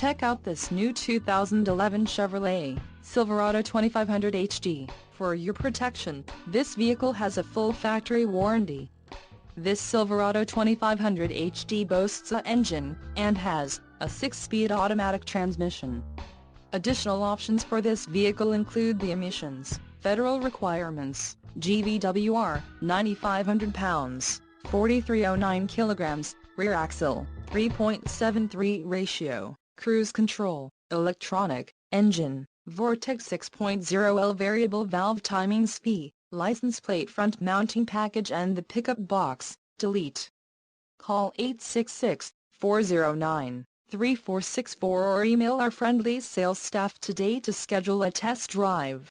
Check out this new 2011 Chevrolet Silverado 2500 HD. For your protection, this vehicle has a full factory warranty. This Silverado 2500 HD boasts an engine, and has a 6-speed automatic transmission. Additional options for this vehicle include the emissions, federal requirements, GVWR, 9,500 pounds, 4,309 kilograms, rear axle, 3.73 ratio, cruise control, electronic, engine, Vortec 6.0L variable valve timing SP, license plate front mounting package and the pickup box. Delete. Call 866-409-3464 or email our friendly sales staff today to schedule a test drive.